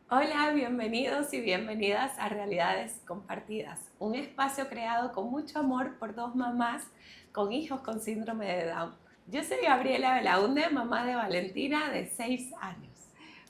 Hola, bienvenidos y bienvenidas a Realidades Compartidas, un espacio creado con mucho amor por dos mamás con hijos con síndrome de Down. Yo soy Gabriela Belaunde, mamá de Valentina de 6 años.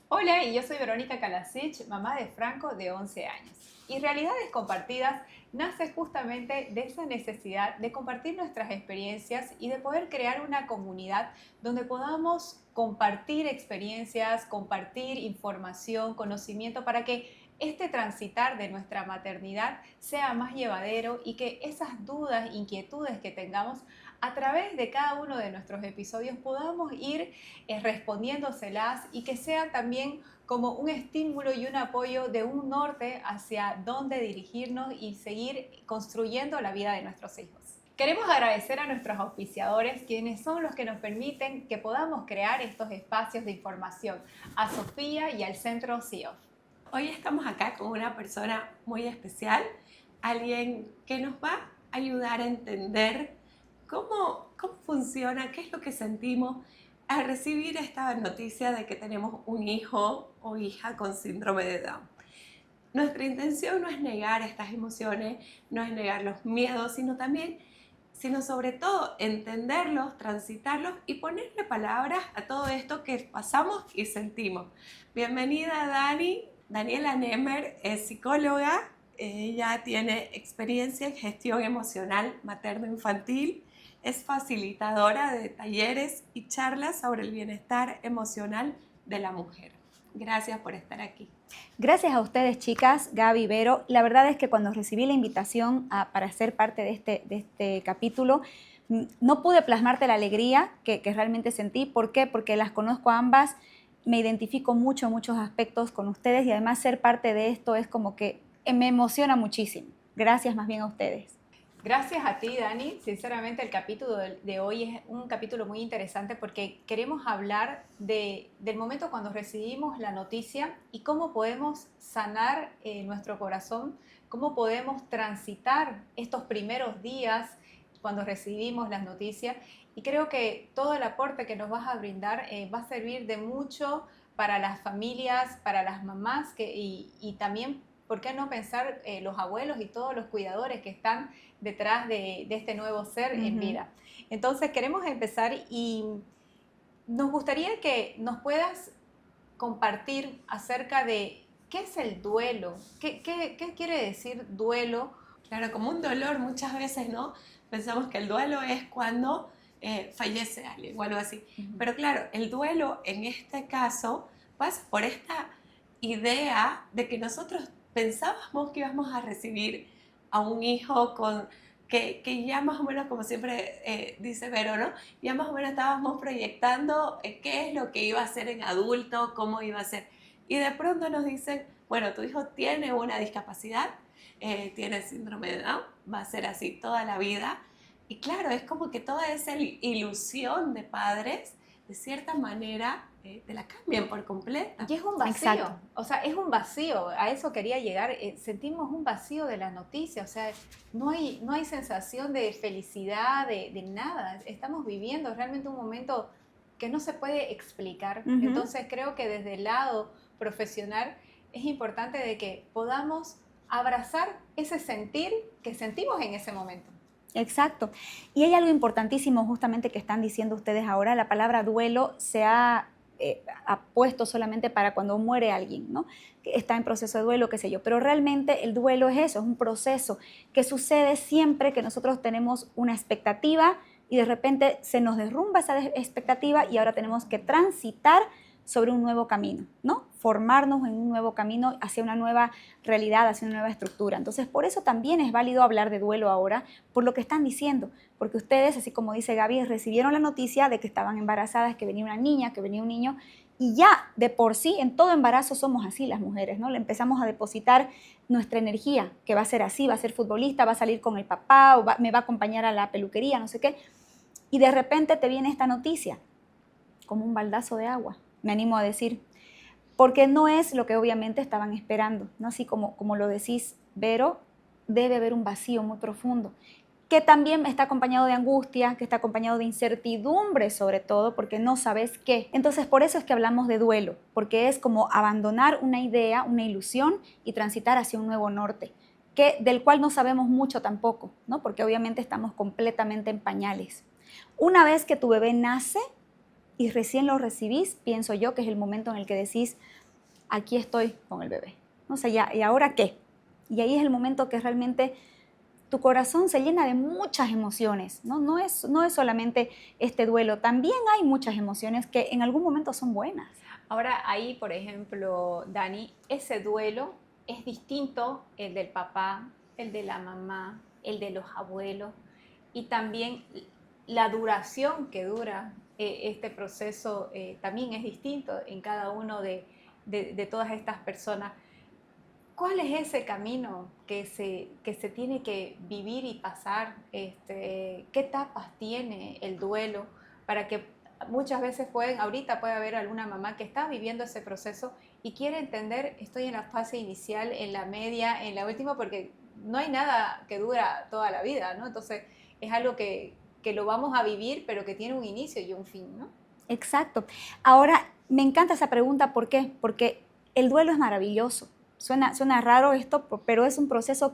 Hola, y yo soy Verónica Kalasic, mamá de Franco de 11 años. Y Realidades Compartidas nace justamente de esa necesidad de compartir nuestras experiencias y de poder crear una comunidad donde podamos compartir experiencias, compartir información, conocimiento para que este transitar de nuestra maternidad sea más llevadero y que esas dudas, inquietudes que tengamos a través de cada uno de nuestros episodios podamos ir respondiéndoselas y que sean también como un estímulo y un apoyo de un norte hacia dónde dirigirnos y seguir construyendo la vida de nuestros hijos. Queremos agradecer a nuestros auspiciadores, quienes son los que nos permiten que podamos crear estos espacios de información, a Sofía y al Centro CIOF. Hoy estamos acá con una persona muy especial, alguien que nos va a ayudar a entender cómo funciona, qué es lo que sentimos al recibir esta noticia de que tenemos un hijo o hija con síndrome de Down. Nuestra intención no es negar estas emociones, no es negar los miedos, sino sobre todo entenderlos, transitarlos y ponerle palabras a todo esto que pasamos y sentimos. Bienvenida Daniela Nemer es psicóloga, ella tiene experiencia en gestión emocional materno-infantil, es facilitadora de talleres y charlas sobre el bienestar emocional de la mujer. Gracias por estar aquí. Gracias a ustedes, chicas, Gaby y Vero. La verdad es que cuando recibí la invitación para ser parte de este capítulo, no pude plasmarte la alegría que realmente sentí. ¿Por qué? Porque las conozco a ambas, me identifico mucho en muchos aspectos con ustedes y además ser parte de esto es como que me emociona muchísimo. Gracias más bien a ustedes. Gracias a ti, Dani. Sinceramente, el capítulo de hoy es un capítulo muy interesante porque queremos hablar del momento cuando recibimos la noticia y cómo podemos sanar nuestro corazón, cómo podemos transitar estos primeros días cuando recibimos las noticias. Y creo que todo el aporte que nos vas a brindar va a servir de mucho para las familias, para las mamás y también, ¿por qué no pensar los abuelos y todos los cuidadores que están detrás de este nuevo ser en vida? Entonces queremos empezar y nos gustaría que nos puedas compartir acerca de qué es el duelo, qué quiere decir duelo. Claro, como un dolor muchas veces, ¿no? Pensamos que el duelo es cuando fallece alguien o algo así. Pero claro, el duelo en este caso pasa por esta idea de que nosotros pensábamos que íbamos a recibir a un hijo que ya más o menos, como siempre dice Vero, ¿no? Ya más o menos estábamos proyectando qué es lo que iba a ser en adulto, cómo iba a ser. Y de pronto nos dicen, bueno, tu hijo tiene una discapacidad, tiene síndrome de Down, va a ser así toda la vida. Y claro, es como que toda esa ilusión de padres, de cierta manera, te la cambian por completa. Y es un vacío, Exacto. o sea, es un vacío, a eso quería llegar, sentimos un vacío de la noticia, o sea, no hay sensación de felicidad, de nada, estamos viviendo realmente un momento que no se puede explicar. Entonces creo que desde el lado profesional es importante de que podamos abrazar ese sentir que sentimos en ese momento. Exacto. Y hay algo importantísimo justamente que están diciendo ustedes ahora. La palabra duelo se ha puesto solamente para cuando muere alguien, ¿no? Que está en proceso de duelo, qué sé yo. Pero realmente el duelo es eso, es un proceso que sucede siempre que nosotros tenemos una expectativa y de repente se nos derrumba esa expectativa y ahora tenemos que transitar sobre un nuevo camino, ¿no? Formarnos en un nuevo camino hacia una nueva realidad, hacia una nueva estructura. Entonces, por eso también es válido hablar de duelo ahora, por lo que están diciendo, porque ustedes, así como dice Gaby, recibieron la noticia de que estaban embarazadas, que venía una niña, que venía un niño, y ya de por sí en todo embarazo somos así las mujeres, ¿no? Le empezamos a depositar nuestra energía, que va a ser así, va a ser futbolista, va a salir con el papá, o me va a acompañar a la peluquería, no sé qué, y de repente te viene esta noticia, como un baldazo de agua, me animo a decir, porque no es lo que obviamente estaban esperando, ¿no? Así como lo decís, Vero, debe haber un vacío muy profundo. que también está acompañado de angustia, que está acompañado de incertidumbre sobre todo, porque no sabes qué. Entonces, por eso es que hablamos de duelo, porque es como abandonar una idea, una ilusión y transitar hacia un nuevo norte, del cual no sabemos mucho tampoco, ¿no? Porque obviamente estamos completamente en pañales. Una vez que tu bebé nace y recién lo recibís, pienso yo que es el momento en el que decís, aquí estoy con el bebé. O sea, ya, ¿y ahora qué? Y ahí es el momento que realmente tu corazón se llena de muchas emociones, ¿no? No es solamente este duelo, también hay muchas emociones que en algún momento son buenas. Ahora ahí, por ejemplo, Dani, ese duelo es distinto el del papá, el de la mamá, el de los abuelos y también la duración que dura este proceso también es distinto en cada uno de todas estas personas. ¿Cuál es ese camino que se tiene que vivir y pasar? ¿Qué etapas tiene el duelo para que muchas veces ahorita puede haber alguna mamá que está viviendo ese proceso y quiere entender, estoy en la fase inicial, en la media, en la última, porque no hay nada que dura toda la vida, ¿no? Entonces es algo que lo vamos a vivir, pero que tiene un inicio y un fin, ¿no? Exacto. Ahora, me encanta esa pregunta, ¿por qué? Porque el duelo es maravilloso. Suena raro esto, pero es un proceso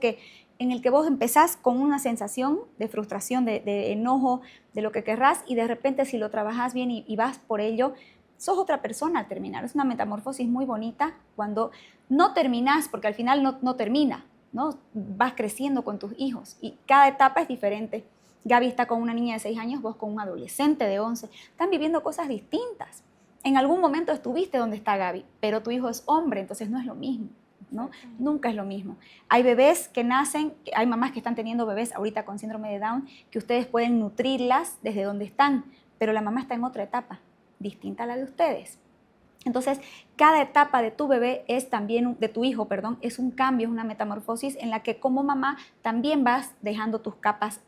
en el que vos empezás con una sensación de frustración, de enojo, de lo que querrás, y de repente si lo trabajás bien y vas por ello, sos otra persona al terminar. Es una metamorfosis muy bonita cuando no terminás, porque al final no termina, ¿no? Vas creciendo con tus hijos y cada etapa es diferente. Gaby está con una niña de 6 años, vos con un adolescente de 11. Están viviendo cosas distintas. En algún momento estuviste donde está Gaby, pero tu hijo es hombre, entonces no es lo mismo, ¿no? Nunca es lo mismo. Hay bebés que nacen, hay mamás que están teniendo bebés ahorita con síndrome de Down, que ustedes pueden nutrirlas desde donde están, pero la mamá está en otra etapa, distinta a la de ustedes. Entonces, cada etapa de tu bebé es también, de tu hijo, perdón, es un cambio, es una metamorfosis en la que como mamá también vas dejando tus capas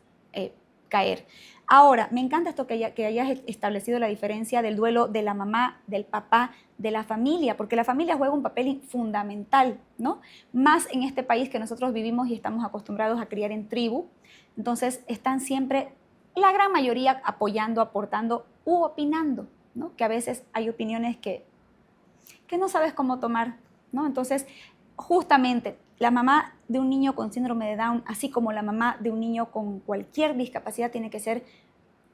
caer. Ahora, me encanta esto que hayas establecido la diferencia del duelo de la mamá, del papá, de la familia, porque la familia juega un papel fundamental, ¿no? Más en este país que nosotros vivimos y estamos acostumbrados a criar en tribu. Entonces, están siempre, la gran mayoría, apoyando, aportando u opinando, ¿no? Que a veces hay opiniones que no sabes cómo tomar, ¿no? Entonces, justamente, la mamá de un niño con síndrome de Down, así como la mamá de un niño con cualquier discapacidad, tiene que ser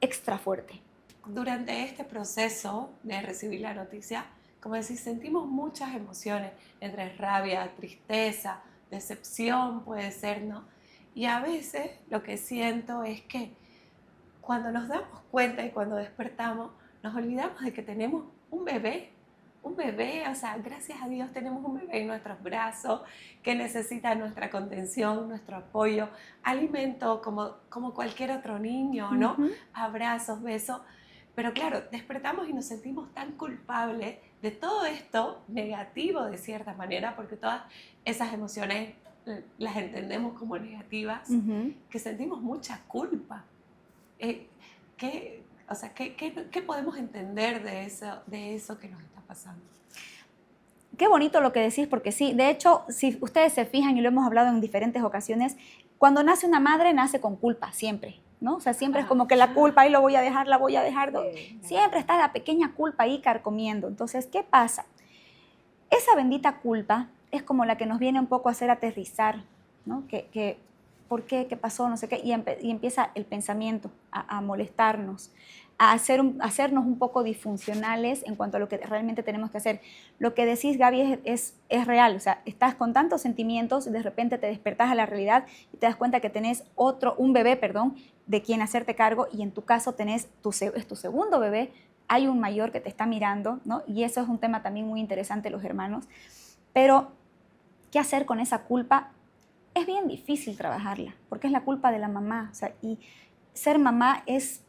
extra fuerte. Durante este proceso de recibir la noticia, como decís, sentimos muchas emociones, entre rabia, tristeza, decepción puede ser, ¿no? Y a veces lo que siento es que cuando nos damos cuenta y cuando despertamos, nos olvidamos de que tenemos un bebé, o sea, gracias a Dios tenemos un bebé en nuestros brazos que necesita nuestra contención, nuestro apoyo, alimento como cualquier otro niño, ¿no? Abrazos, besos. Pero claro, despertamos y nos sentimos tan culpables de todo esto negativo de cierta manera, porque todas esas emociones las entendemos como negativas, que sentimos mucha culpa. ¿Qué podemos entender de eso que nos está pasando? Qué bonito lo que decís, porque sí, de hecho, si ustedes se fijan y lo hemos hablado en diferentes ocasiones, cuando nace una madre nace con culpa, siempre, ¿no? O sea, siempre es como que la culpa, ahí lo voy a dejar, la voy a dejar. Siempre está la pequeña culpa ahí carcomiendo. Entonces, ¿qué pasa? Esa bendita culpa es como la que nos viene un poco a hacer aterrizar, ¿no? ¿Por qué? ¿Qué pasó? No sé qué. Y empieza el pensamiento a molestarnos, a hacernos un poco disfuncionales en cuanto a lo que realmente tenemos que hacer. Lo que decís, Gaby, es real. O sea, estás con tantos sentimientos y de repente te despertás a la realidad y te das cuenta que tenés un bebé, de quien hacerte cargo, y en tu caso es tu segundo bebé, hay un mayor que te está mirando, ¿no? Y eso es un tema también muy interesante, los hermanos. Pero, ¿qué hacer con esa culpa? Es bien difícil trabajarla, porque es la culpa de la mamá. O sea, y ser mamá es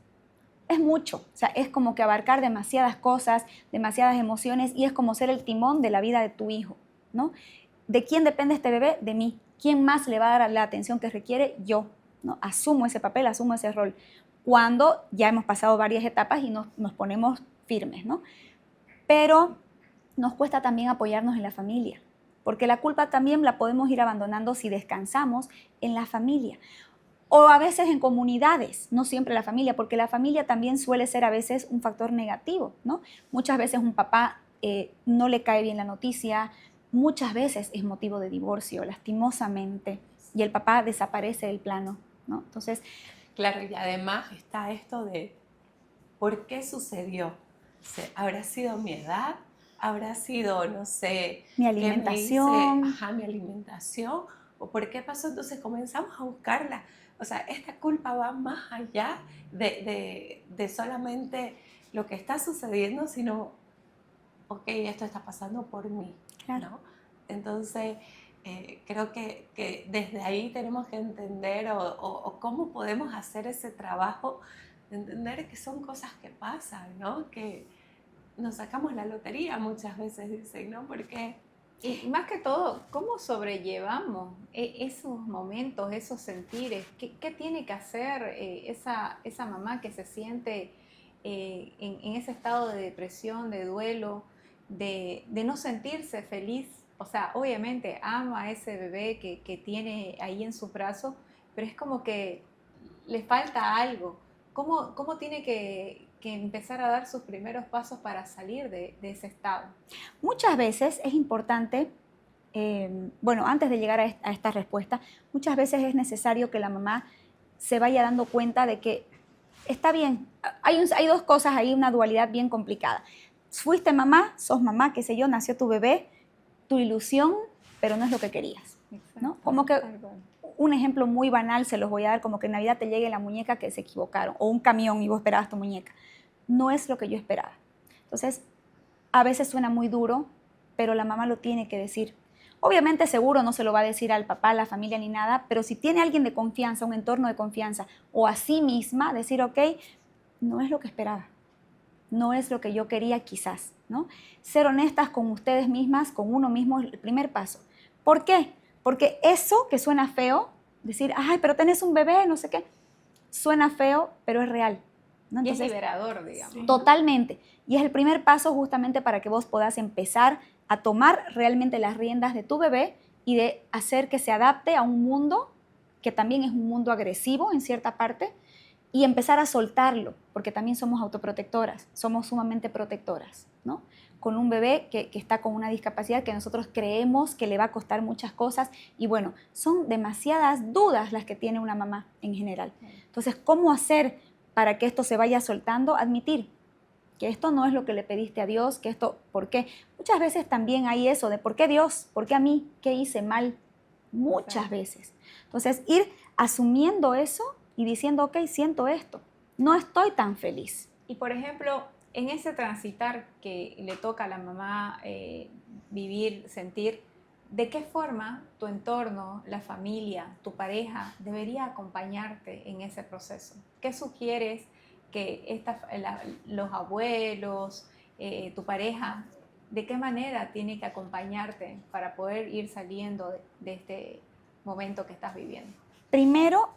mucho. O sea, es como que abarcar demasiadas cosas, demasiadas emociones, y es como ser el timón de la vida de tu hijo, ¿no? ¿De quién depende este bebé? De mí. ¿Quién más le va a dar la atención que requiere? Yo, ¿no? Asumo ese papel, asumo ese rol. Cuando ya hemos pasado varias etapas y nos ponemos firmes, ¿no? Pero nos cuesta también apoyarnos en la familia, porque la culpa también la podemos ir abandonando si descansamos en la familia. O a veces en comunidades, no siempre la familia, porque la familia también suele ser a veces un factor negativo, ¿no? Muchas veces un papá no le cae bien la noticia, muchas veces es motivo de divorcio, lastimosamente, y el papá desaparece del plano, ¿no? Entonces, Claro, y además está esto de ¿por qué sucedió? ¿Habrá sido mi edad? ¿Habrá sido, no sé, mi qué me hice, alimentación, mi alimentación? ¿O por qué pasó? Entonces comenzamos a buscarla. O sea, esta culpa va más allá de solamente lo que está sucediendo, sino, ok, esto está pasando por mí, claro. ¿no? Entonces, creo que desde ahí tenemos que entender o cómo podemos hacer ese trabajo de entender que son cosas que pasan, ¿no? Que nos sacamos la lotería muchas veces, dicen, ¿no? Porque Y más que todo, ¿cómo sobrellevamos esos momentos, esos sentires? ¿Qué tiene que hacer esa mamá que se siente en ese estado de depresión, de duelo, de no sentirse feliz? O sea, obviamente ama a ese bebé que tiene ahí en sus brazos, pero es como que le falta algo. ¿Cómo tiene que empezar a dar sus primeros pasos para salir de ese estado? Muchas veces es importante, bueno, antes de llegar a esta respuesta, muchas veces es necesario que la mamá se vaya dando cuenta de que está bien, hay dos cosas ahí, una dualidad bien complicada. Fuiste mamá, sos mamá, qué sé yo, nació tu bebé, tu ilusión, pero no es lo que querías, ¿no? Como que un ejemplo muy banal se los voy a dar, como que en Navidad te llegue la muñeca que se equivocaron, o un camión y vos esperabas tu muñeca. No es lo que yo esperaba. Entonces, a veces suena muy duro, pero la mamá lo tiene que decir. Obviamente seguro no se lo va a decir al papá, a la familia ni nada, pero si tiene alguien de confianza, un entorno de confianza, o a sí misma, decir, ok, no es lo que esperaba, no es lo que yo quería quizás, ¿no? Ser honestas con ustedes mismas, con uno mismo es el primer paso. ¿Por qué? Porque eso que suena feo, decir, ay, pero tenés un bebé, no sé qué, suena feo, pero es real, ¿no? Y es Entonces, liberador, digamos. sí. totalmente. Y es el primer paso justamente para que vos puedas empezar a tomar realmente las riendas de tu bebé y de hacer que se adapte a un mundo que también es un mundo agresivo en cierta parte y empezar a soltarlo, porque también somos autoprotectoras, somos sumamente protectoras, ¿no? Con un bebé que está con una discapacidad que nosotros creemos que le va a costar muchas cosas y bueno, son demasiadas dudas las que tiene una mamá en general. Entonces, ¿cómo hacer para que esto se vaya soltando? Admitir que esto no es lo que le pediste a Dios, que esto, ¿por qué? Muchas veces también hay eso de ¿por qué Dios? ¿Por qué a mí? ¿Qué hice mal? Muchas veces. Entonces, ir asumiendo eso y diciendo, ok, siento esto, no estoy tan feliz. Y por ejemplo, en ese transitar que le toca a la mamá vivir, sentir, ¿de qué forma tu entorno, la familia, tu pareja debería acompañarte en ese proceso? ¿Qué sugieres que los abuelos, tu pareja, de qué manera tiene que acompañarte para poder ir saliendo de este momento que estás viviendo? Primero,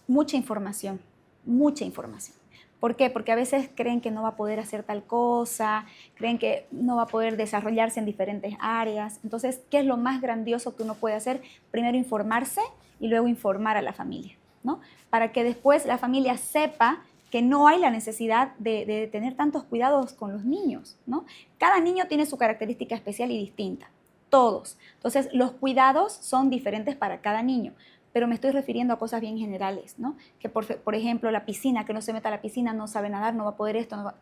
mucha información, mucha información. ¿Por qué? Porque a veces creen que no va a poder hacer tal cosa, creen que no va a poder desarrollarse en diferentes áreas. Entonces, ¿qué es lo más grandioso que uno puede hacer? Primero informarse y luego informar a la familia, ¿no? Para que después la familia sepa que no hay la necesidad de tener tantos cuidados con los niños, ¿no? Cada niño tiene su característica especial y distinta, todos. Entonces, los cuidados son diferentes para cada niño, pero me estoy refiriendo a cosas bien generales, ¿no? Que por ejemplo la piscina, que no se meta a la piscina, no sabe nadar, no va a poder esto. No va...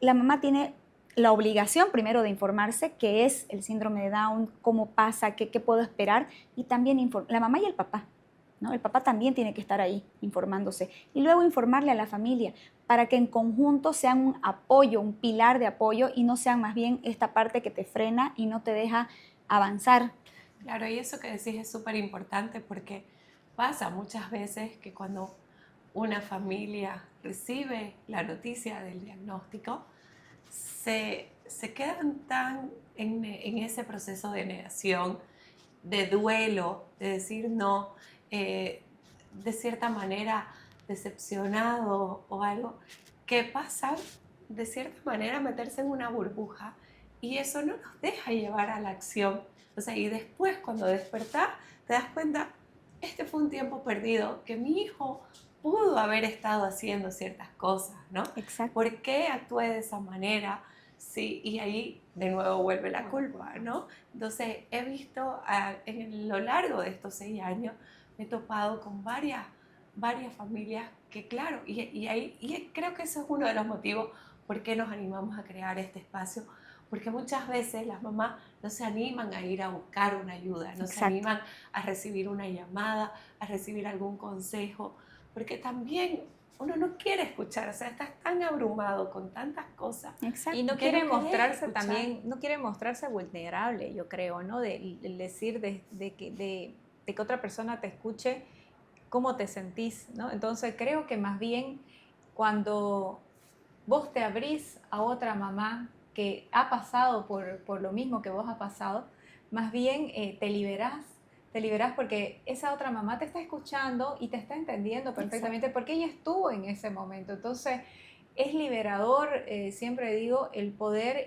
La mamá tiene la obligación primero de informarse qué es el síndrome de Down, cómo pasa, qué puedo esperar, y también la mamá y el papá, ¿no? El papá también tiene que estar ahí informándose y luego informarle a la familia para que en conjunto sean un apoyo, un pilar de apoyo y no sean más bien esta parte que te frena y no te deja avanzar. Claro, y eso que decís es súper importante porque pasa muchas veces que cuando una familia recibe la noticia del diagnóstico, se quedan tan en ese proceso de negación, de duelo, de decir no, de cierta manera decepcionado o algo, que pasan de cierta manera a meterse en una burbuja y eso no nos deja llevar a la acción. O sea, y después cuando despertás te das cuenta, este fue un tiempo perdido que mi hijo pudo haber estado haciendo ciertas cosas, ¿no? Exacto. ¿Por qué actué de esa manera? Sí, y ahí de nuevo vuelve la culpa, ¿no? Entonces he visto en lo largo de estos 6 años, me he topado con varias familias que claro, y creo que eso es uno de los motivos por qué nos animamos a crear este espacio, porque muchas veces las mamás no se animan a ir a buscar una ayuda, no se Exacto. animan a recibir una llamada, a recibir algún consejo, porque también uno no quiere escuchar, o sea, estás tan abrumado con tantas cosas. Exacto. Y no que quiere no querés mostrarse escuchar. también, no quiere mostrarse vulnerable, yo creo, ¿no? El decir de que otra persona te escuche cómo te sentís, ¿no? Entonces creo que más bien cuando vos te abrís a otra mamá que ha pasado por lo mismo que vos has pasado, más bien te liberás porque esa otra mamá te está escuchando y te está entendiendo perfectamente porque ella estuvo en ese momento. Entonces es liberador, siempre digo, el poder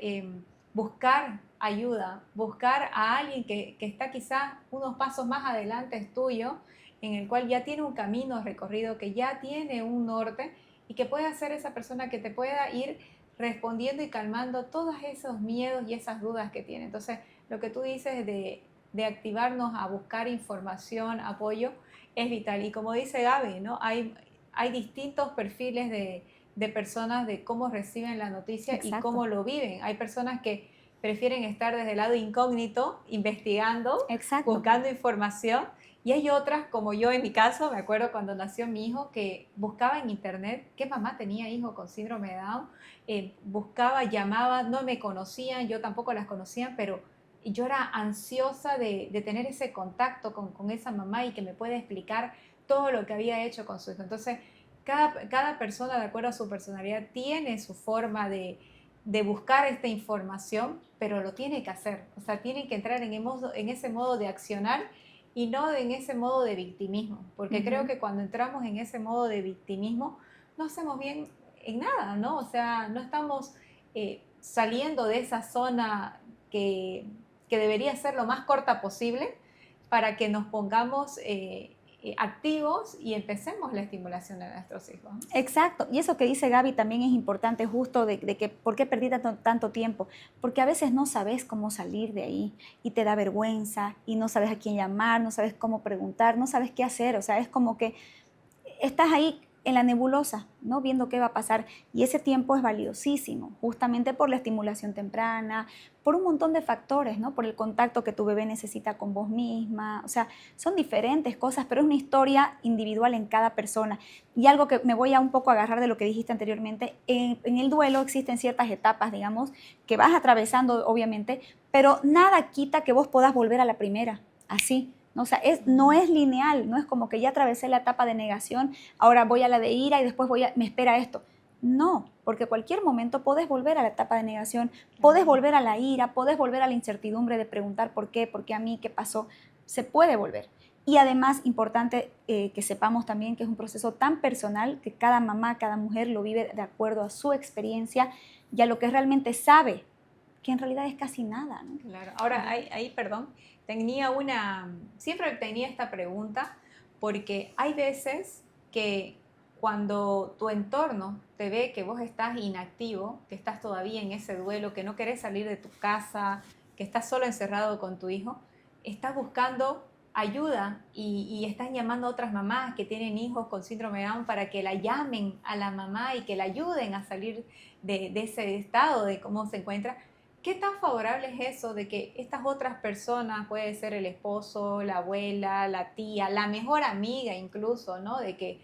buscar ayuda, buscar a alguien que está quizás unos pasos más adelante tuyo, en el cual ya tiene un camino recorrido, que ya tiene un norte y que pueda ser esa persona que te pueda ir respondiendo y calmando todos esos miedos y esas dudas que tiene. Entonces, lo que tú dices de activarnos a buscar información, apoyo, es vital. Y como dice Gaby, ¿no? Hay distintos perfiles de personas de cómo reciben la noticia. Exacto. Y cómo lo viven. Hay personas que prefieren estar desde el lado incógnito, investigando, Exacto. buscando información. Y hay otras, como yo en mi caso, me acuerdo cuando nació mi hijo, que buscaba en internet qué mamá tenía hijo con síndrome de Down, buscaba, llamaba, no me conocían, yo tampoco las conocía, pero yo era ansiosa de tener ese contacto con esa mamá y que me pueda explicar todo lo que había hecho con su hijo. Entonces, cada persona, de acuerdo a su personalidad, tiene su forma de buscar esta información, pero lo tiene que hacer. O sea, tiene que entrar en ese modo de accionar y no en ese modo de victimismo, porque creo que cuando entramos en ese modo de victimismo no hacemos bien en nada, ¿no? O sea, no estamos saliendo de esa zona que debería ser lo más corta posible para que nos pongamos activos y empecemos la estimulación de nuestros hijos. Exacto, y eso que dice Gaby también es importante, justo de que por qué perdí tanto tiempo, porque a veces no sabes cómo salir de ahí y te da vergüenza y no sabes a quién llamar, no sabes cómo preguntar, no sabes qué hacer, o sea, es como que estás ahí en la nebulosa, ¿no? Viendo qué va a pasar, y ese tiempo es valiosísimo, justamente por la estimulación temprana, por un montón de factores, ¿no? Por el contacto que tu bebé necesita con vos misma, o sea, son diferentes cosas, pero es una historia individual en cada persona. Y algo que me voy a un poco agarrar de lo que dijiste anteriormente, en el duelo existen ciertas etapas, digamos, que vas atravesando, obviamente, pero nada quita que vos puedas volver a la primera, así. O sea, no es lineal, no es como que ya atravesé la etapa de negación, ahora voy a la de ira y después me espera esto. No, porque cualquier momento podés volver a la etapa de negación, podés volver a la ira, podés volver a la incertidumbre de preguntar por qué a mí, qué pasó. Se puede volver. Y además, importante que sepamos también que es un proceso tan personal que cada mamá, cada mujer lo vive de acuerdo a su experiencia y a lo que realmente sabe, que en realidad es casi nada, ¿no? Claro. Ahora, perdón, siempre tenía esta pregunta, porque hay veces que cuando tu entorno te ve que vos estás inactivo, que estás todavía en ese duelo, que no querés salir de tu casa, que estás solo encerrado con tu hijo, estás buscando ayuda y estás llamando a otras mamás que tienen hijos con síndrome de Down para que la llamen a la mamá y que la ayuden a salir de ese estado, de cómo se encuentra. ¿Qué tan favorable es eso de que estas otras personas, puede ser el esposo, la abuela, la tía, la mejor amiga incluso, ¿no? De que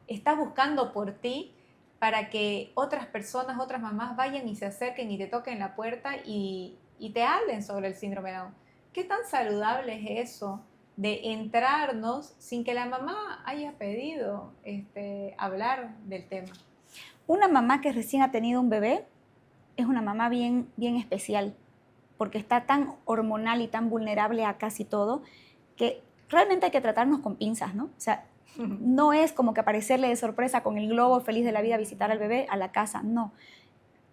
está buscando por ti para que otras personas, otras mamás vayan y se acerquen y te toquen la puerta y te hablen sobre el síndrome de Down? ¿Qué tan saludable es eso de entrarnos sin que la mamá haya pedido hablar del tema? Una mamá que recién ha tenido un bebé es una mamá bien especial, porque está tan hormonal y tan vulnerable a casi todo, que realmente hay que tratarnos con pinzas, ¿no? O sea, no es como que aparecerle de sorpresa con el globo feliz de la vida a visitar al bebé a la casa, no.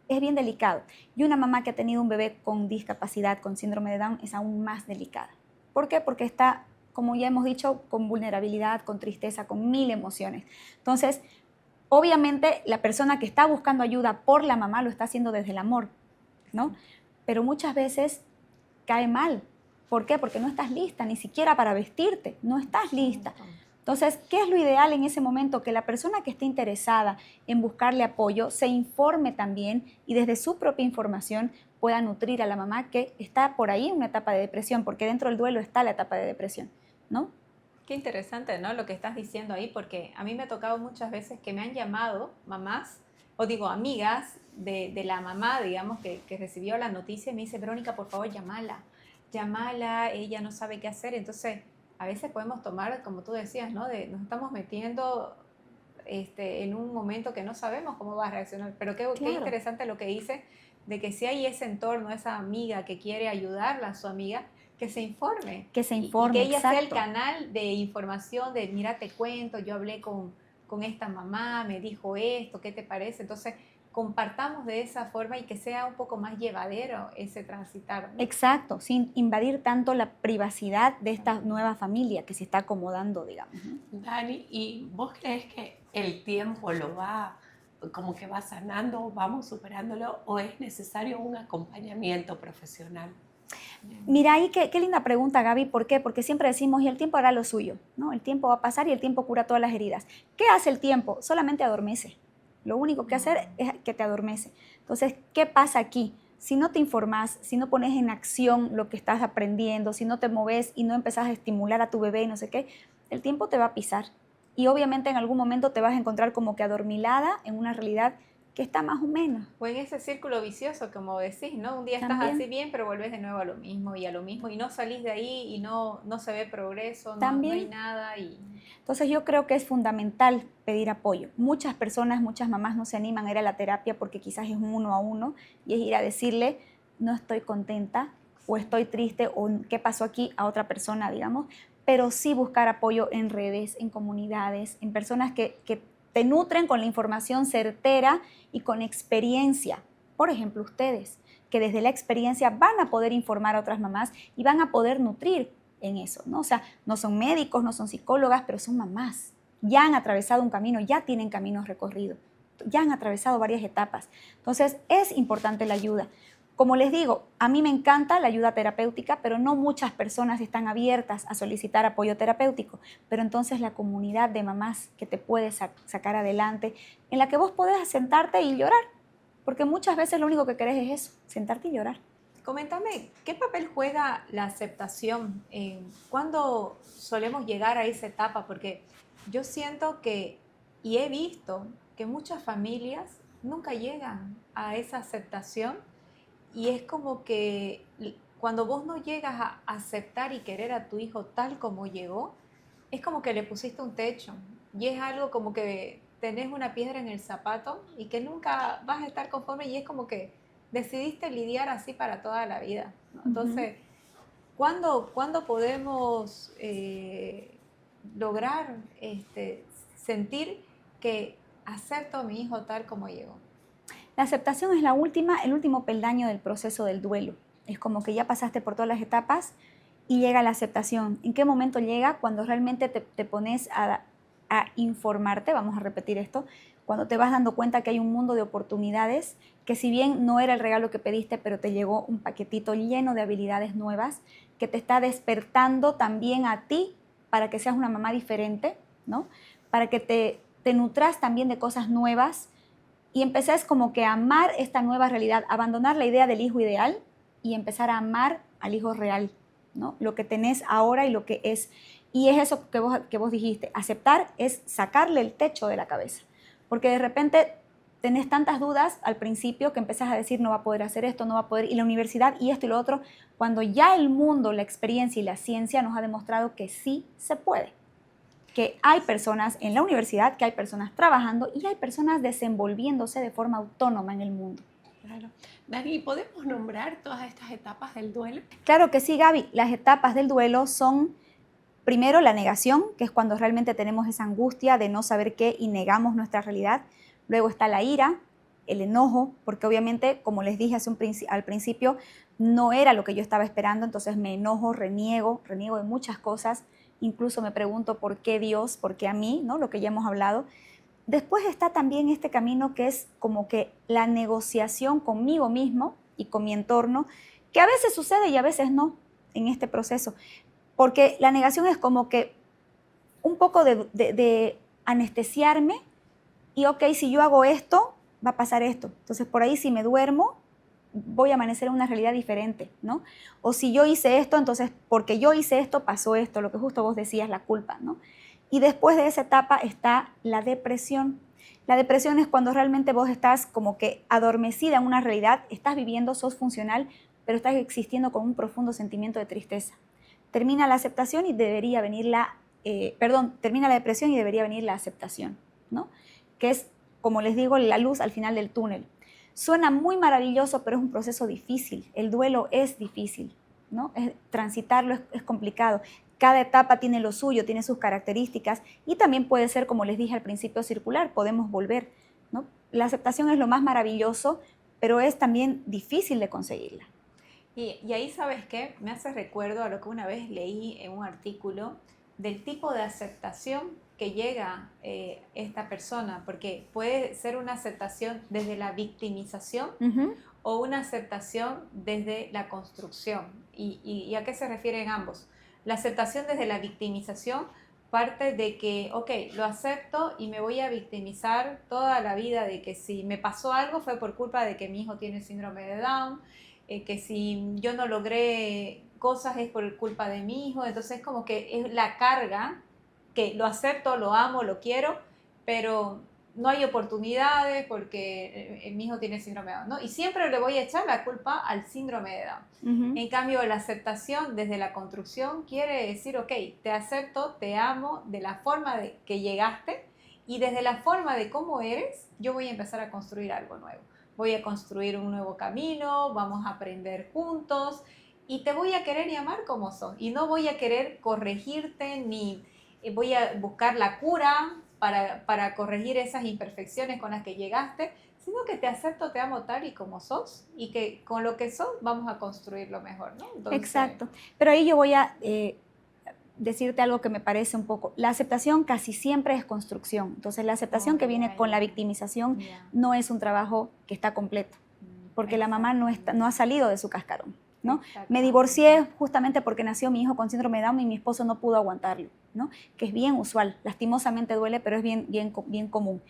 Es bien delicado. Y una mamá que ha tenido un bebé con discapacidad, con síndrome de Down, es aún más delicada. ¿Por qué? Porque está como ya hemos dicho, con vulnerabilidad, con tristeza, con 1000 emociones. Entonces, obviamente, la persona que está buscando ayuda por la mamá lo está haciendo desde el amor, ¿no? Pero muchas veces cae mal. ¿Por qué? Porque no estás lista, ni siquiera para vestirte, no estás lista. Entonces, ¿qué es lo ideal en ese momento? Que la persona que esté interesada en buscarle apoyo se informe también y desde su propia información pueda nutrir a la mamá que está por ahí en una etapa de depresión, porque dentro del duelo está la etapa de depresión, ¿no? Qué interesante, ¿no? Lo que estás diciendo ahí, porque a mí me ha tocado muchas veces que me han llamado mamás, o digo amigas de la mamá, digamos, que recibió la noticia y me dice, Verónica, por favor, llámala, ella no sabe qué hacer. Entonces, a veces podemos tomar, como tú decías, ¿no? Nos estamos metiendo en un momento que no sabemos cómo va a reaccionar. Pero qué Claro. interesante lo que dice, de que si hay ese entorno, esa amiga que quiere ayudarla a su amiga, que se informe. Que se Y informe, que ella sea el exacto. canal de información, de mira, te cuento, yo hablé con esta mamá, me dijo esto, ¿qué te parece? Entonces, compartamos de esa forma y que sea un poco más llevadero ese transitar, ¿no? Exacto, sin invadir tanto la privacidad de esta nueva familia que se está acomodando, digamos, ¿no? Dani, ¿y vos crees que el tiempo lo va, como que va sanando, vamos superándolo, o es necesario un acompañamiento profesional? Mira ahí qué linda pregunta, Gaby. ¿Por qué? Porque siempre decimos, y el tiempo hará lo suyo, ¿no? El tiempo va a pasar y el tiempo cura todas las heridas. ¿Qué hace el tiempo? Solamente adormece. Lo único que hacer es que te adormece. Entonces, ¿qué pasa aquí? Si no te informas, si no pones en acción lo que estás aprendiendo, si no te moves y no empezás a estimular a tu bebé y no sé qué, el tiempo te va a pisar. Y obviamente en algún momento te vas a encontrar como que adormilada en una realidad que está más o menos. O en ese círculo vicioso, como decís, ¿no? Un día estás También. así bien, pero vuelves de nuevo a lo mismo y a lo mismo, y no salís de ahí y no se ve progreso, no También. hay nada. Entonces yo creo que es fundamental pedir apoyo. Muchas personas, muchas mamás no se animan a ir a la terapia porque quizás es un 1 a 1 y es ir a decirle, no estoy contenta o estoy triste o qué pasó aquí a otra persona, digamos, pero sí buscar apoyo en redes, en comunidades, en personas que te nutren con la información certera y con experiencia. Por ejemplo, ustedes, que desde la experiencia van a poder informar a otras mamás y van a poder nutrir en eso, ¿no? O sea, no son médicos, no son psicólogas, pero son mamás. Ya han atravesado un camino, ya tienen caminos recorridos, ya han atravesado varias etapas. Entonces, es importante la ayuda. Como les digo, a mí me encanta la ayuda terapéutica, pero no muchas personas están abiertas a solicitar apoyo terapéutico. Pero entonces la comunidad de mamás que te puede sacar adelante, en la que vos podés sentarte y llorar, porque muchas veces lo único que querés es eso, sentarte y llorar. Coméntame, ¿qué papel juega la aceptación? ¿Cuándo solemos llegar a esa etapa? Porque yo siento que, y he visto, que muchas familias nunca llegan a esa aceptación, y es como que cuando vos no llegas a aceptar y querer a tu hijo tal como llegó, es como que le pusiste un techo, y es algo como que tenés una piedra en el zapato y que nunca vas a estar conforme, y es como que decidiste lidiar así para toda la vida, ¿no? Entonces, ¿cuándo podemos lograr sentir que acepto a mi hijo tal como llegó? La aceptación es el último peldaño del proceso del duelo. Es como que ya pasaste por todas las etapas y llega la aceptación. ¿En qué momento llega? Cuando realmente te pones a informarte, vamos a repetir esto, cuando te vas dando cuenta que hay un mundo de oportunidades, que si bien no era el regalo que pediste, pero te llegó un paquetito lleno de habilidades nuevas, que te está despertando también a ti para que seas una mamá diferente, ¿no? Para que te nutras también de cosas nuevas y empezás como que a amar esta nueva realidad, abandonar la idea del hijo ideal y empezar a amar al hijo real, ¿no? Lo que tenés ahora y lo que es. Y es eso que vos dijiste, aceptar es sacarle el techo de la cabeza, porque de repente tenés tantas dudas al principio que empezás a decir no va a poder hacer esto, no va a poder, y la universidad y esto y lo otro, cuando ya el mundo, la experiencia y la ciencia nos ha demostrado que sí se puede, que hay personas en la universidad, que hay personas trabajando y hay personas desenvolviéndose de forma autónoma en el mundo. Claro. Dani, ¿podemos nombrar todas estas etapas del duelo? Claro que sí, Gaby. Las etapas del duelo son, primero, la negación, que es cuando realmente tenemos esa angustia de no saber qué y negamos nuestra realidad. Luego está la ira, el enojo, porque obviamente, como les dije al principio, no era lo que yo estaba esperando, entonces me enojo, reniego de muchas cosas incluso me pregunto por qué Dios, por qué a mí, ¿no? Lo que ya hemos hablado. Después está también este camino que es como que la negociación conmigo mismo y con mi entorno, que a veces sucede y a veces no en este proceso, porque la negación es como que un poco de anestesiarme y ok, si yo hago esto, va a pasar esto. Entonces por ahí si me duermo, voy a amanecer en una realidad diferente, ¿no? O si yo hice esto, entonces porque yo hice esto, pasó esto, lo que justo vos decías, la culpa, ¿no? Y después de esa etapa está la depresión. La depresión es cuando realmente vos estás como que adormecida en una realidad, estás viviendo, sos funcional, pero estás existiendo con un profundo sentimiento de tristeza. Termina la aceptación y debería venir termina la depresión y debería venir la aceptación, ¿no? Que es, como les digo, la luz al final del túnel. Suena muy maravilloso, pero es un proceso difícil. El duelo es difícil, ¿no? Transitarlo es complicado. Cada etapa tiene lo suyo, tiene sus características y también puede ser, como les dije al principio, circular, podemos volver, ¿no? La aceptación es lo más maravilloso, pero es también difícil de conseguirla. Y ahí, ¿sabes qué? Me hace recuerdo a lo que una vez leí en un artículo del tipo de aceptación que llega esta persona, porque puede ser una aceptación desde la victimización o una aceptación desde la construcción. ¿Y a qué se refieren ambos? La aceptación desde la victimización parte de que, ok, lo acepto y me voy a victimizar toda la vida de que si me pasó algo fue por culpa de que mi hijo tiene síndrome de Down, que si yo no logré cosas es por culpa de mi hijo, entonces como que es la carga, que lo acepto, lo amo, lo quiero, pero no hay oportunidades porque mi hijo tiene síndrome de Down, ¿no? Y siempre le voy a echar la culpa al síndrome de Down. En cambio, la aceptación desde la construcción quiere decir, ok, te acepto, te amo de la forma de que llegaste y desde la forma de cómo eres, yo voy a empezar a construir algo nuevo. Voy a construir un nuevo camino, vamos a aprender juntos y te voy a querer y amar como sos. Y no voy a querer corregirte ni voy a buscar la cura para corregir esas imperfecciones con las que llegaste, sino que te acepto, te amo tal y como sos y que con lo que sos vamos a construir lo mejor, ¿no? Entonces, exacto. Pero ahí yo voy a decirte algo que me parece un poco. La aceptación casi siempre es construcción. Entonces, la aceptación que viene con la victimización no es un trabajo que está completo, porque la mamá no ha salido de su cascarón, ¿no? Me divorcié justamente porque nació mi hijo con síndrome de Down y mi esposo no pudo aguantarlo, ¿no? Que es bien usual. Lastimosamente duele, pero es bien común.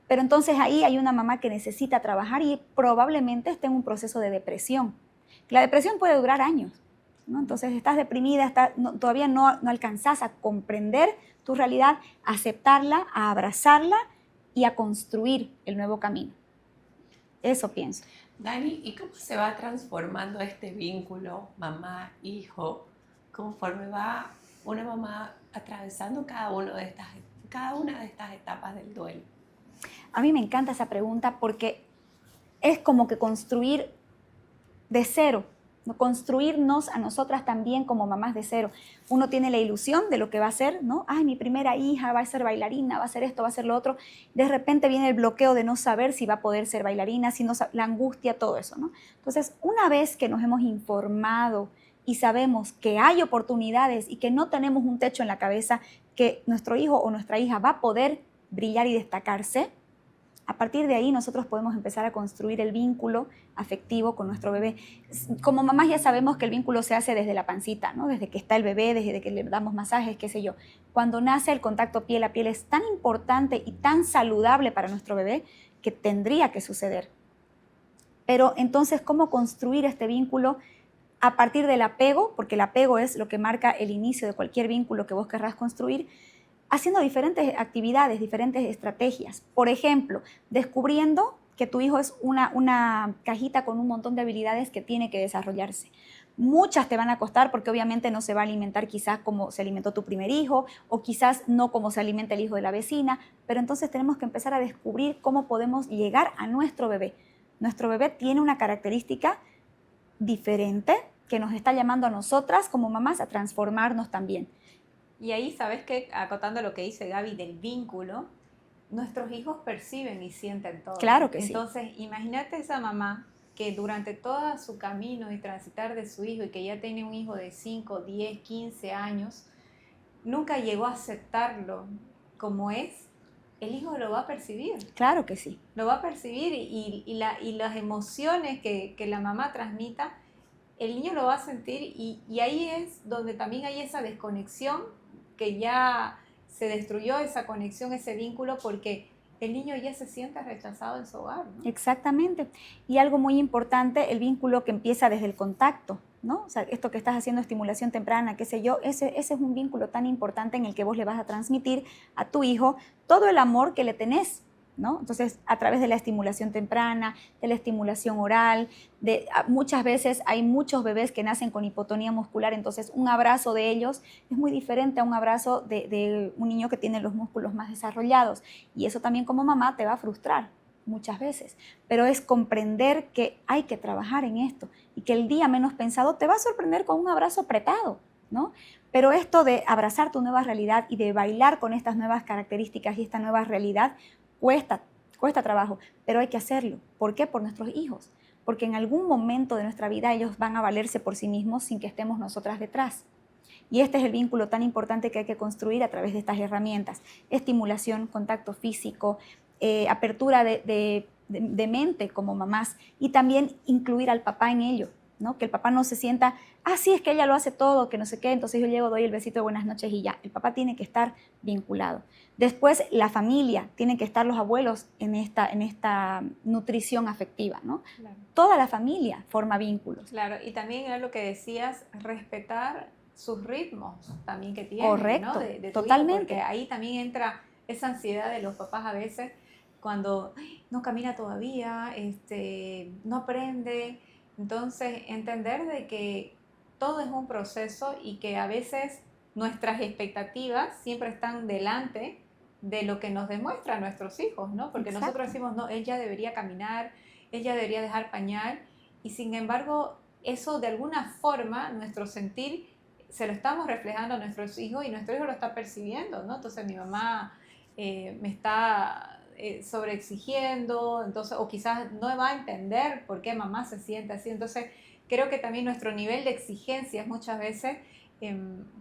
Pero entonces ahí hay una mamá que necesita trabajar y probablemente esté en un proceso de depresión. La depresión puede durar años, ¿no? Entonces estás deprimida, todavía no alcanzás a comprender tu realidad, a aceptarla, a abrazarla y a construir el nuevo camino. Eso pienso. Dani, ¿y cómo se va transformando este vínculo mamá-hijo conforme va una mamá atravesando cada una de estas etapas del duelo? A mí me encanta esa pregunta porque es como que construir de cero, ¿no? Construirnos a nosotras también como mamás de cero. Uno tiene la ilusión de lo que va a ser, ¿no? Ay, mi primera hija va a ser bailarina, va a hacer esto, va a hacer lo otro. De repente viene el bloqueo de no saber si va a poder ser bailarina, la angustia, todo eso, ¿no? Entonces, una vez que nos hemos informado y sabemos que hay oportunidades y que no tenemos un techo en la cabeza, que nuestro hijo o nuestra hija va a poder brillar y destacarse, a partir de ahí nosotros podemos empezar a construir el vínculo afectivo con nuestro bebé. Como mamás ya sabemos que el vínculo se hace desde la pancita, ¿no? Desde que está el bebé, desde que le damos masajes, qué sé yo. Cuando nace el contacto piel a piel es tan importante y tan saludable para nuestro bebé que tendría que suceder. Pero entonces, ¿cómo construir este vínculo a partir del apego? Porque el apego es lo que marca el inicio de cualquier vínculo que vos querrás construir, haciendo diferentes actividades, diferentes estrategias. Por ejemplo, descubriendo que tu hijo es una cajita con un montón de habilidades que tiene que desarrollarse. Muchas te van a costar porque obviamente no se va a alimentar quizás como se alimentó tu primer hijo o quizás no como se alimenta el hijo de la vecina, pero entonces tenemos que empezar a descubrir cómo podemos llegar a nuestro bebé. Nuestro bebé tiene una característica diferente que nos está llamando a nosotras como mamás a transformarnos también. Y ahí, ¿sabes qué? Acotando lo que dice Gaby del vínculo, nuestros hijos perciben y sienten todo. Claro que sí. Entonces, imagínate esa mamá que durante todo su camino y transitar de su hijo y que ya tiene un hijo de 5, 10, 15 años, nunca llegó a aceptarlo como es, el hijo lo va a percibir. Claro que sí. Lo va a percibir y las emociones que la mamá transmita, el niño lo va a sentir y ahí es donde también hay esa desconexión, que ya se destruyó esa conexión, ese vínculo, porque el niño ya se siente rechazado en su hogar, ¿no? Exactamente. Y algo muy importante, el vínculo que empieza desde el contacto, ¿no? O sea, esto que estás haciendo, estimulación temprana, qué sé yo, ese es un vínculo tan importante en el que vos le vas a transmitir a tu hijo todo el amor que le tenés, ¿no? Entonces, a través de la estimulación temprana, de la estimulación oral, muchas veces hay muchos bebés que nacen con hipotonía muscular, entonces un abrazo de ellos es muy diferente a un abrazo de un niño que tiene los músculos más desarrollados, y eso también como mamá te va a frustrar muchas veces, pero es comprender que hay que trabajar en esto y que el día menos pensado te va a sorprender con un abrazo apretado, ¿no? Pero esto de abrazar tu nueva realidad y de bailar con estas nuevas características y esta nueva realidad cuesta trabajo, pero hay que hacerlo. ¿Por qué? Por nuestros hijos, porque en algún momento de nuestra vida ellos van a valerse por sí mismos sin que estemos nosotras detrás. Y este es el vínculo tan importante que hay que construir a través de estas herramientas: estimulación, contacto físico, apertura de mente como mamás, y también incluir al papá en ello, ¿no? Que el papá no se sienta, sí, es que ella lo hace todo, que no sé qué, entonces yo llego, doy el besito de buenas noches y ya. El papá tiene que estar vinculado. Después, la familia, tienen que estar los abuelos en esta nutrición afectiva, ¿no? Claro. Toda la familia forma vínculos. Claro, y también era lo que decías, respetar sus ritmos también que tienen, Correcto, ¿no? De tu totalmente. hijo, porque ahí también entra esa ansiedad de los papás a veces cuando no camina todavía, no aprende. Entonces, entender de que todo es un proceso y que a veces nuestras expectativas siempre están delante de lo que nos demuestran nuestros hijos, ¿no? Porque Exacto. nosotros decimos, no, él ya debería caminar, él ya debería dejar pañal, y sin embargo, eso de alguna forma, nuestro sentir, se lo estamos reflejando a nuestros hijos y nuestro hijo lo está percibiendo, ¿no? Entonces mi mamá me está sobreexigiendo, entonces, o quizás no va a entender por qué mamá se siente así. Entonces, creo que también nuestro nivel de exigencias muchas veces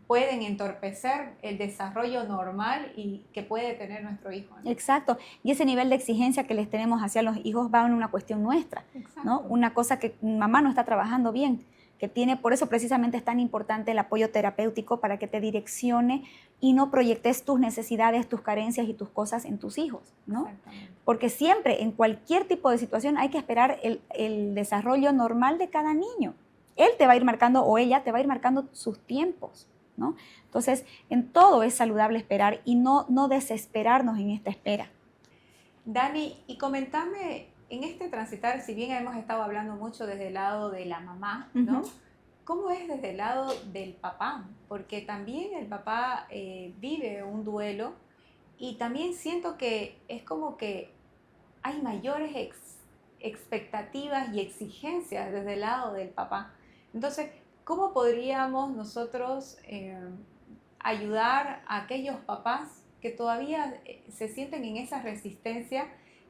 pueden entorpecer el desarrollo normal y que puede tener nuestro hijo, ¿no? Exacto. Y ese nivel de exigencia que les tenemos hacia los hijos va en una cuestión nuestra, ¿no? Una cosa que mamá no está trabajando bien, que tiene, por eso precisamente es tan importante el apoyo terapéutico, para que te direccione y no proyectes tus necesidades, tus carencias y tus cosas en tus hijos, ¿no? Porque siempre, en cualquier tipo de situación, hay que esperar el desarrollo normal de cada niño. Él te va a ir marcando, o ella te va a ir marcando sus tiempos, ¿no? Entonces, en todo es saludable esperar y no desesperarnos en esta espera. Dani, y comentame, en este transitar, si bien hemos estado hablando mucho desde el lado de la mamá, ¿no? Uh-huh. ¿Cómo es desde el lado del papá? Porque también el papá vive un duelo, y también siento que es como que hay mayores expectativas y exigencias desde el lado del papá. Entonces, ¿cómo podríamos nosotros ayudar a aquellos papás que todavía se sienten en esa resistencia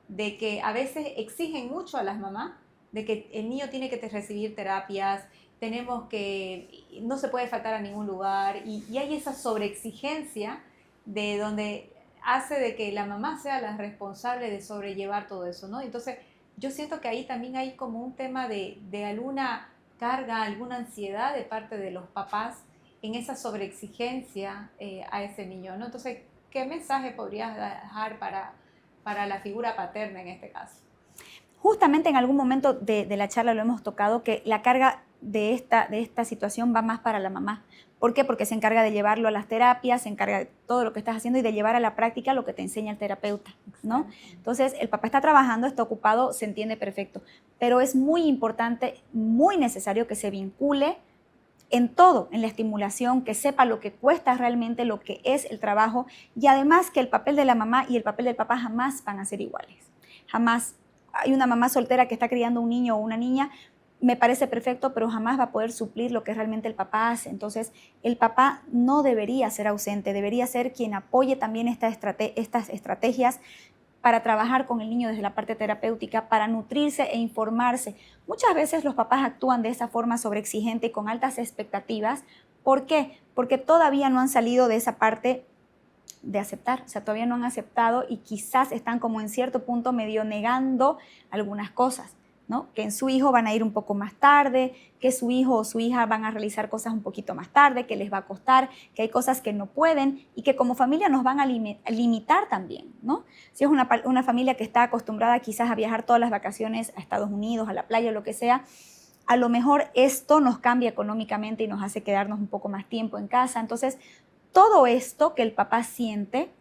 de que a veces exigen mucho a las mamás, de que el niño tiene que recibir terapias, tenemos que, no se puede faltar a ningún lugar, y hay esa sobreexigencia de donde hace de que la mamá sea la responsable de sobrellevar todo eso, ¿no? Entonces, yo siento que ahí también hay como un tema de alguna carga, alguna ansiedad de parte de los papás en esa sobreexigencia a ese niño, ¿no? Entonces, ¿qué mensaje podrías dejar para la figura paterna en este caso? Justamente en algún momento de la charla lo hemos tocado, que la carga de esta situación va más para la mamá. ¿Por qué? Porque se encarga de llevarlo a las terapias, se encarga de todo lo que estás haciendo y de llevar a la práctica lo que te enseña el terapeuta, ¿no? Entonces, el papá está trabajando, está ocupado, se entiende perfecto, pero es muy importante, muy necesario que se vincule en todo, en la estimulación, que sepa lo que cuesta realmente, lo que es el trabajo, y además que el papel de la mamá y el papel del papá jamás van a ser iguales. Jamás. Hay una mamá soltera que está criando un niño o una niña, me parece perfecto, pero jamás va a poder suplir lo que realmente el papá hace. Entonces, el papá no debería ser ausente, debería ser quien apoye también estas estrategias para trabajar con el niño desde la parte terapéutica, para nutrirse e informarse. Muchas veces los papás actúan de esa forma sobreexigente y con altas expectativas ¿Por qué? Porque todavía no han salido de esa parte de aceptar, o sea, todavía no han aceptado y quizás están como en cierto punto medio negando algunas cosas, ¿no? Que en su hijo van a ir un poco más tarde, que su hijo o su hija van a realizar cosas un poquito más tarde, que les va a costar, que hay cosas que no pueden y que como familia nos van a limitar también, ¿no? Si es una familia que está acostumbrada quizás a viajar todas las vacaciones a Estados Unidos, a la playa, o lo que sea, a lo mejor esto nos cambia económicamente y nos hace quedarnos un poco más tiempo en casa. Entonces, todo esto que el papá siente,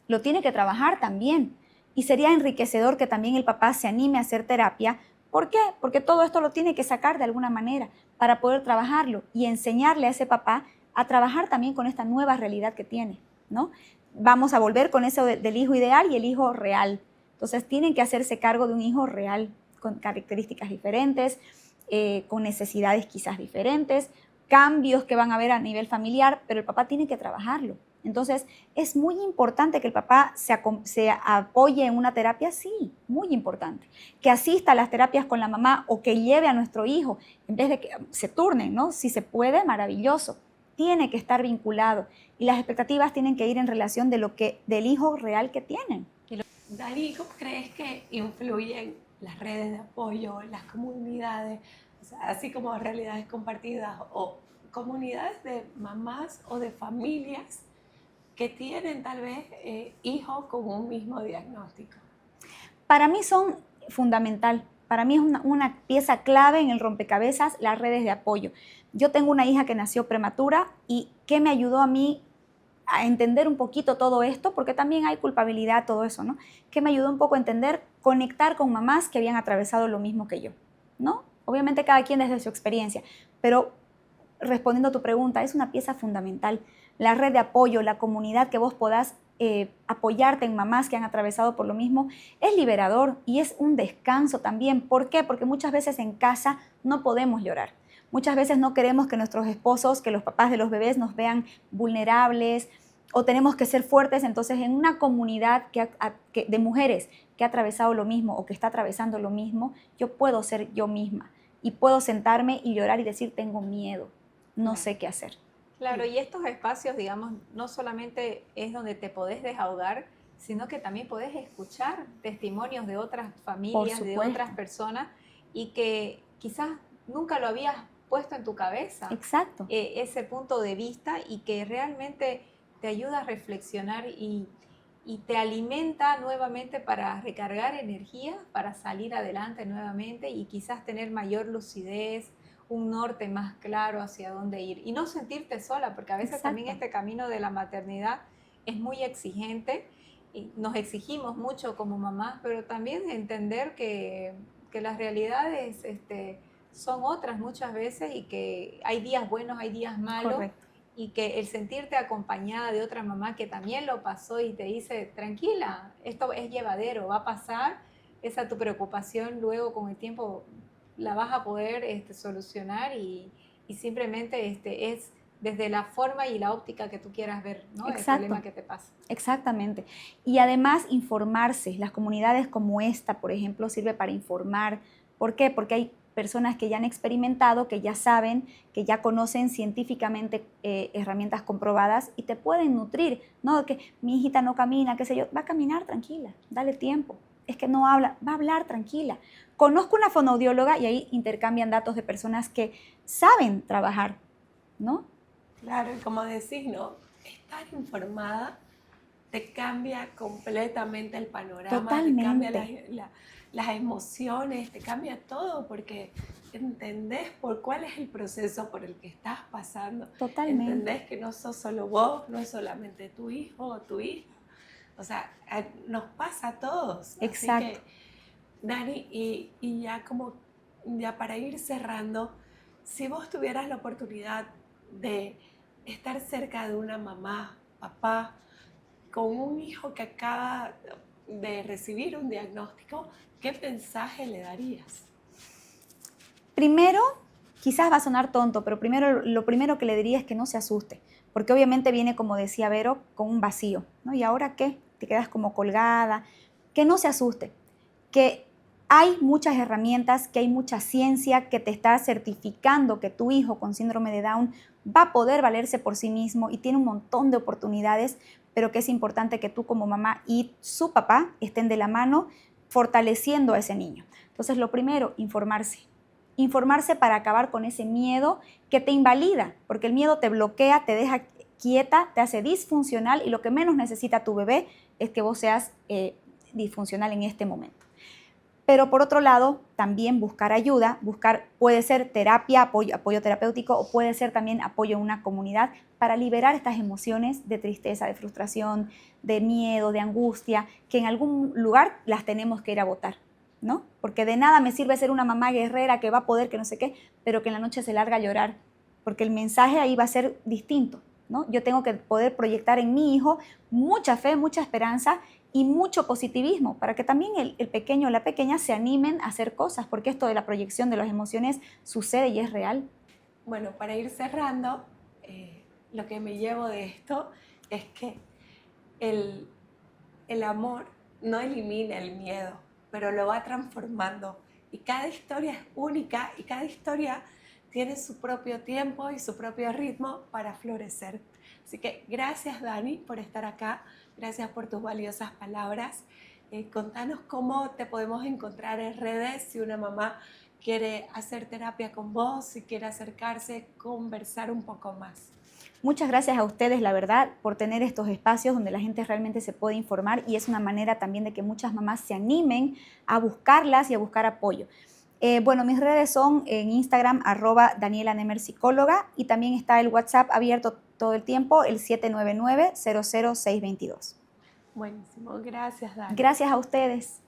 lo tiene que trabajar también. Y sería enriquecedor que también el papá se anime a hacer terapia. ¿Por qué? Porque todo esto lo tiene que sacar de alguna manera para poder trabajarlo y enseñarle a ese papá a trabajar también con esta nueva realidad que tiene, ¿no? Vamos a volver con eso del hijo ideal y el hijo real. Entonces, tienen que hacerse cargo de un hijo real, con características diferentes, con necesidades quizás diferentes, cambios que van a haber a nivel familiar, pero el papá tiene que trabajarlo. Entonces, es muy importante que el papá se apoye en una terapia, sí, muy importante. Que asista a las terapias con la mamá o que lleve a nuestro hijo, en vez de que se turnen, ¿no? Si se puede, maravilloso. Tiene que estar vinculado y las expectativas tienen que ir en relación del hijo real que tienen. Dani, ¿cómo crees que influyen las redes de apoyo, las comunidades, o sea, así como realidades compartidas o comunidades de mamás o de familias que tienen tal vez hijos con un mismo diagnóstico? Para mí son fundamental. Para mí es una pieza clave en el rompecabezas las redes de apoyo. Yo tengo una hija que nació prematura y ¿qué me ayudó a mí a entender un poquito todo esto? Porque también hay culpabilidad, todo eso, ¿no? Que me ayudó un poco a entender, conectar con mamás que habían atravesado lo mismo que yo, ¿no? Obviamente cada quien desde su experiencia, pero respondiendo a tu pregunta, es una pieza fundamental. La red de apoyo, la comunidad que vos podás apoyarte en mamás que han atravesado por lo mismo, es liberador y es un descanso también. ¿Por qué? Porque muchas veces en casa no podemos llorar. Muchas veces no queremos que nuestros esposos, que los papás de los bebés nos vean vulnerables o tenemos que ser fuertes. Entonces, en una comunidad de mujeres que ha atravesado lo mismo o que está atravesando lo mismo, yo puedo ser yo misma y puedo sentarme y llorar y decir, tengo miedo, no sé qué hacer. Claro, y estos espacios, digamos, no solamente es donde te podés desahogar, sino que también podés escuchar testimonios de otras familias, de otras personas y que quizás nunca lo habías puesto en tu cabeza. Exacto. Ese punto de vista y que realmente te ayuda a reflexionar y te alimenta nuevamente para recargar energía, para salir adelante nuevamente y quizás tener mayor lucidez, un norte más claro hacia dónde ir y no sentirte sola, porque a veces también este camino de la maternidad es muy exigente y nos exigimos mucho como mamás, pero también entender que las realidades son otras muchas veces y que hay días buenos, hay días malos. Correcto. Y que el sentirte acompañada de otra mamá que también lo pasó y te dice, tranquila, esto es llevadero, va a pasar, esa tu preocupación luego con el tiempo la vas a poder solucionar y simplemente es desde la forma y la óptica que tú quieras ver, ¿no? El problema que te pasa. Exactamente. Y además informarse. Las comunidades como esta, por ejemplo, sirve para informar. ¿Por qué? Porque hay personas que ya han experimentado, que ya saben, que ya conocen científicamente herramientas comprobadas y te pueden nutrir, ¿no? Que mi hijita no camina, qué sé yo, va a caminar tranquila, dale tiempo. Es que no habla, va a hablar tranquila. Conozco una fonoaudióloga y ahí intercambian datos de personas que saben trabajar, ¿no? Claro, y como decís, ¿no? Estar informada te cambia completamente el panorama, Totalmente. te cambia las emociones, te cambia todo porque entendés por cuál es el proceso por el que estás pasando. Totalmente. Entendés que no sos solo vos, no es solamente tu hijo o tu hija. O sea, nos pasa a todos. Exacto. Así que, Dani, y ya para ir cerrando, si vos tuvieras la oportunidad de estar cerca de una mamá, papá, con un hijo que acaba de recibir un diagnóstico, ¿qué mensaje le darías? Primero, quizás va a sonar tonto, pero lo primero que le diría es que no se asuste, porque obviamente viene, como decía Vero, con un vacío, ¿no? ¿Y ahora qué? Te quedas como colgada. Que no se asuste, que hay muchas herramientas, que hay mucha ciencia que te está certificando que tu hijo con síndrome de Down va a poder valerse por sí mismo y tiene un montón de oportunidades, pero que es importante que tú como mamá y su papá estén de la mano fortaleciendo a ese niño. Entonces, lo primero, informarse. Informarse para acabar con ese miedo que te invalida, porque el miedo te bloquea, te deja quieta, te hace disfuncional y lo que menos necesita tu bebé es que vos seas disfuncional en este momento. Pero por otro lado, también buscar ayuda, puede ser terapia, apoyo terapéutico o puede ser también apoyo en una comunidad para liberar estas emociones de tristeza, de frustración, de miedo, de angustia, que en algún lugar las tenemos que ir a botar, ¿no? Porque de nada me sirve ser una mamá guerrera que va a poder, que no sé qué, pero que en la noche se larga a llorar, porque el mensaje ahí va a ser distinto, ¿no? Yo tengo que poder proyectar en mi hijo mucha fe, mucha esperanza y mucho positivismo para que también el pequeño o la pequeña se animen a hacer cosas, porque esto de la proyección de las emociones sucede y es real. Bueno, para ir cerrando, lo que me llevo de esto es que el amor no elimina el miedo, pero lo va transformando. Y cada historia es única y cada historia tiene su propio tiempo y su propio ritmo para florecer. Así que gracias, Dani, por estar acá. Gracias por tus valiosas palabras. Contanos cómo te podemos encontrar en redes si una mamá quiere hacer terapia con vos, si quiere acercarse, conversar un poco más. Muchas gracias a ustedes, la verdad, por tener estos espacios donde la gente realmente se puede informar y es una manera también de que muchas mamás se animen a buscarlas y a buscar apoyo. Bueno, mis redes son en Instagram, @DanielaNemerPsicóloga, y también está el WhatsApp abierto todo el tiempo, el 799-00622. Buenísimo, gracias, Dani. Gracias a ustedes.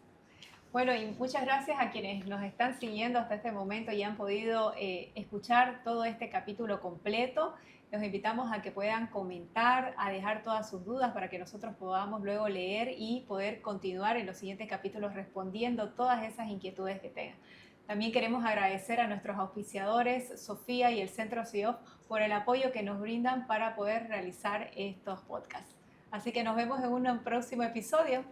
Bueno, y muchas gracias a quienes nos están siguiendo hasta este momento y han podido escuchar todo este capítulo completo. Los invitamos a que puedan comentar, a dejar todas sus dudas para que nosotros podamos luego leer y poder continuar en los siguientes capítulos respondiendo todas esas inquietudes que tengan. También queremos agradecer a nuestros auspiciadores, Sofía y el Centro CIOF, por el apoyo que nos brindan para poder realizar estos podcasts. Así que nos vemos en un próximo episodio.